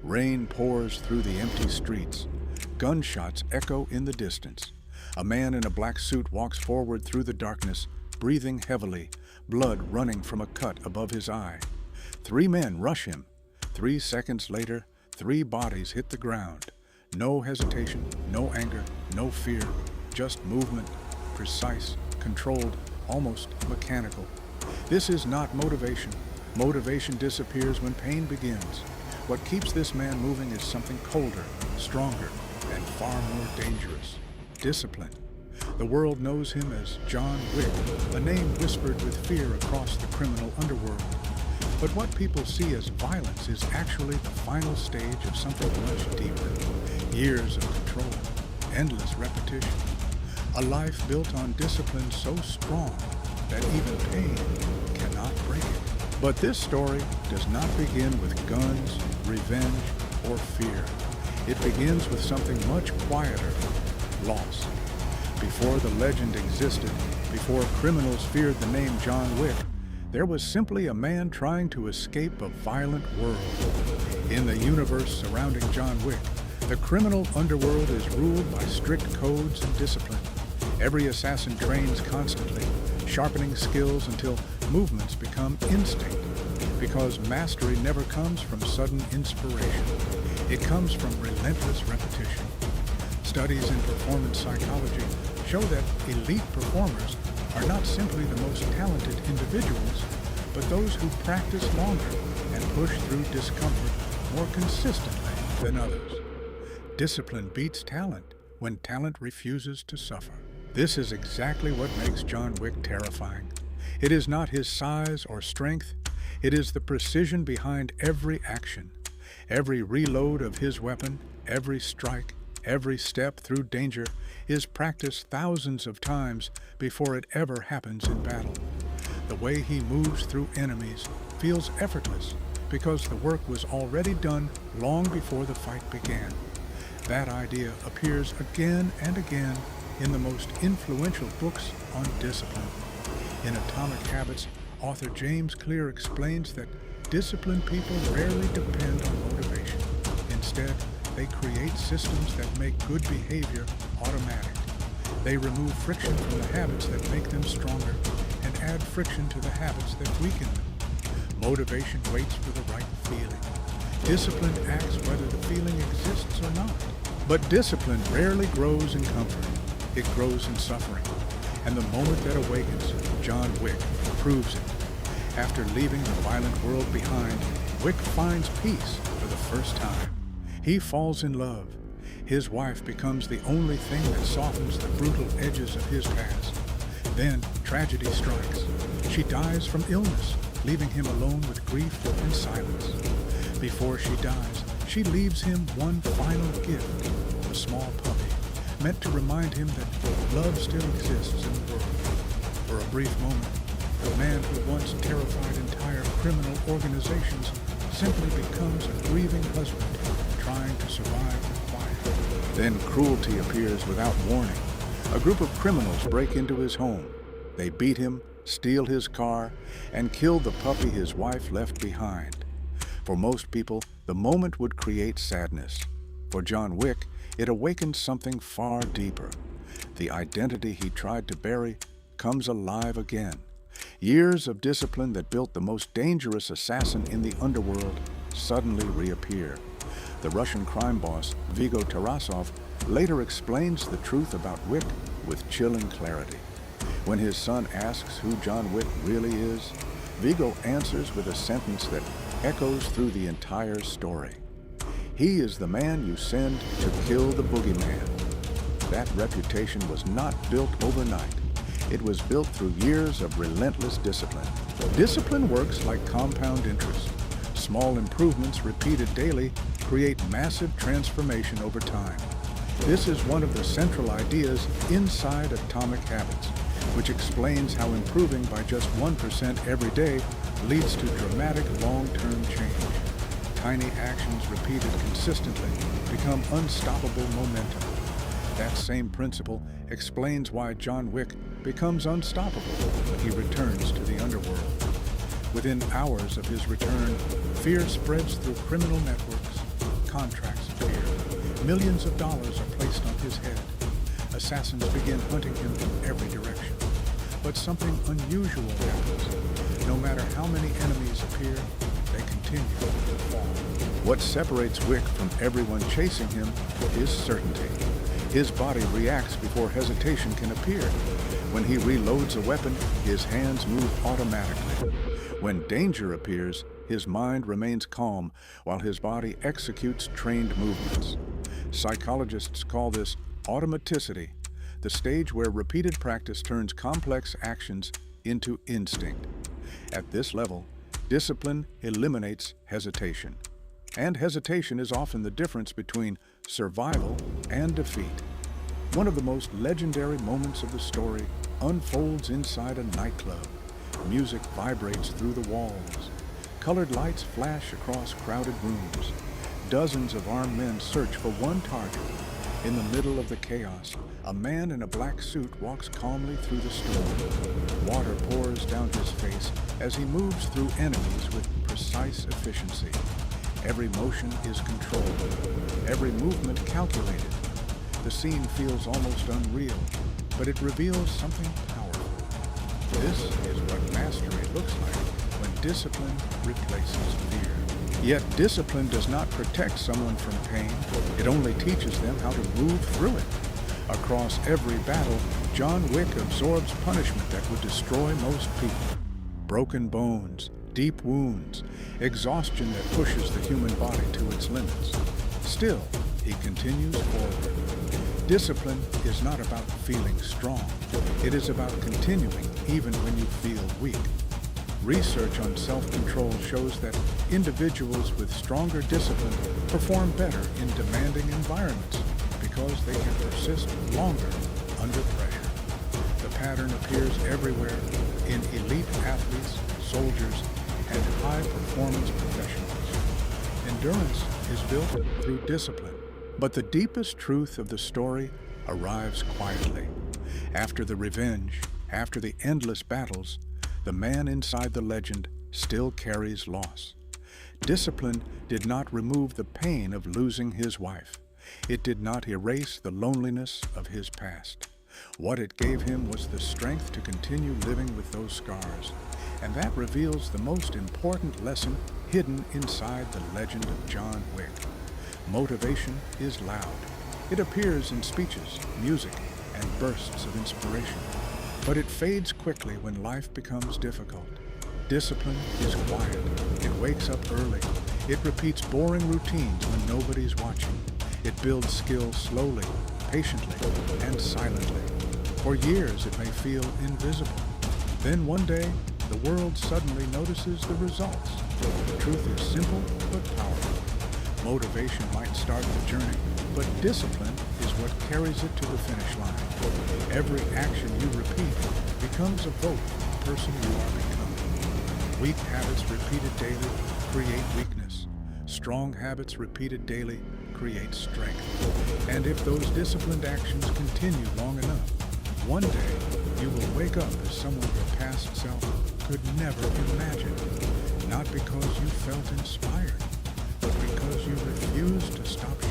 Rain pours through the empty streets. Gunshots echo in the distance. A man in a black suit walks forward through the darkness, breathing heavily, blood running from a cut above his eye. 3 men rush him. 3 seconds later, 3 bodies hit the ground. No hesitation, no anger, no fear, just movement, precise, controlled, almost mechanical. This is not motivation. Motivation disappears when pain begins. What keeps this man moving is something colder, stronger, and far more dangerous: discipline. The world knows him as John Wick, a name whispered with fear across the criminal underworld. But what people see as violence is actually the final stage of something much deeper. Years of control, endless repetition, a life built on discipline so strong that even pain cannot break it. But this story does not begin with guns, revenge, or fear. It begins with something much quieter: loss. Before the legend existed, before criminals feared the name John Wick, there was simply a man trying to escape a violent world. In the universe surrounding John Wick, the criminal underworld is ruled by strict codes and discipline. Every assassin trains constantly, sharpening skills until movements become instinct. Because mastery never comes from sudden inspiration. It comes from relentless repetition. Studies in performance psychology show that elite performers are not simply the most talented individuals, but those who practice longer and push through discomfort more consistently than others. Discipline beats talent when talent refuses to suffer. This is exactly what makes John Wick terrifying. It is not his size or strength. It is the precision behind every action. Every reload of his weapon, every strike, every step through danger is practiced thousands of times before it ever happens in battle. The way he moves through enemies feels effortless because the work was already done long before the fight began. That idea appears again and again in the most influential books on discipline. In Atomic Habits, author James Clear explains that disciplined people rarely depend on motivation. Instead, they create systems that make good behavior automatic. They remove friction from the habits that make them stronger and add friction to the habits that weaken them. Motivation waits for the right feeling. Discipline acts whether the feeling exists or not. But discipline rarely grows in comfort. It grows in suffering. And the moment that awakens, John Wick proves it. After leaving the violent world behind, Wick finds peace for the first time. He falls in love. His wife becomes the only thing that softens the brutal edges of his past. Then tragedy strikes. She dies from illness, leaving him alone with grief and silence. Before she dies, she leaves him one final gift, a small puppy, meant to remind him that love still exists in the world. For a brief moment, the man who once terrified entire criminal organizations simply becomes a grieving husband trying to survive in quiet. Then cruelty appears without warning. A group of criminals break into his home. They beat him, steal his car, and kill the puppy his wife left behind. For most people, the moment would create sadness. For John Wick, it awakens something far deeper. The identity he tried to bury comes alive again. Years of discipline that built the most dangerous assassin in the underworld suddenly reappear. The Russian crime boss, Viggo Tarasov, later explains the truth about Wick with chilling clarity. When his son asks who John Wick really is, Viggo answers with a sentence that echoes through the entire story. He is the man you send to kill the boogeyman. That reputation was not built overnight. It was built through years of relentless discipline. Discipline works like compound interest. Small improvements repeated daily create massive transformation over time. This is one of the central ideas inside Atomic Habits, which explains how improving by just 1% every day leads to dramatic long-term change. Tiny actions repeated consistently become unstoppable momentum. That same principle explains why John Wick becomes unstoppable when he returns to the underworld. Within hours of his return, fear spreads through criminal networks. contracts appear. Millions of dollars are placed on his head. Assassins begin hunting him from every direction. But something unusual happens. No matter how many enemies appear, they continue to fall. What separates Wick from everyone chasing him is certainty. His body reacts before hesitation can appear. When he reloads a weapon, his hands move automatically. When danger appears, his mind remains calm while his body executes trained movements. Psychologists call this automaticity, the stage where repeated practice turns complex actions into instinct. At this level, discipline eliminates hesitation. And hesitation is often the difference between survival and defeat. One of the most legendary moments of the story unfolds inside a nightclub. Music vibrates through the walls. Colored lights flash across crowded rooms. Dozens of armed men search for one target. In the middle of the chaos, a man in a black suit walks calmly through the storm. Water pours down his face as he moves through enemies with precise efficiency. Every motion is controlled, every movement calculated. The scene feels almost unreal, but it reveals something powerful. This is what mastery looks like when discipline replaces fear. Yet discipline does not protect someone from pain. It only teaches them how to move through it. Across every battle, John Wick absorbs punishment that would destroy most people. Broken bones, deep wounds, exhaustion that pushes the human body to its limits. Still, he continues forward. Discipline is not about feeling strong. It is about continuing even when you feel weak. Research on self-control shows that individuals with stronger discipline perform better in demanding environments because they can persist longer under pressure. The pattern appears everywhere in elite athletes, soldiers, and high-performance professionals. Endurance is built through discipline. But the deepest truth of the story arrives quietly. After the revenge, after the endless battles, the man inside the legend still carries loss. Discipline did not remove the pain of losing his wife. It did not erase the loneliness of his past. What it gave him was the strength to continue living with those scars. And that reveals the most important lesson hidden inside the legend of John Wick. Motivation is loud. It appears in speeches, music, and bursts of inspiration. But it fades quickly when life becomes difficult. Discipline is quiet. It wakes up early. It repeats boring routines when nobody's watching. It builds skill slowly, patiently, and silently. For years, it may feel invisible. Then one day, the world suddenly notices the results. The truth is simple but powerful. Motivation might start the journey, but discipline is what carries it to the finish line. Every action you repeat becomes a vote for the person you are becoming. Weak habits repeated daily create weakness. Strong habits repeated daily create strength. And if those disciplined actions continue long enough, one day you will wake up as someone your past self could never imagine. Not because you felt inspired, but because you refused to stop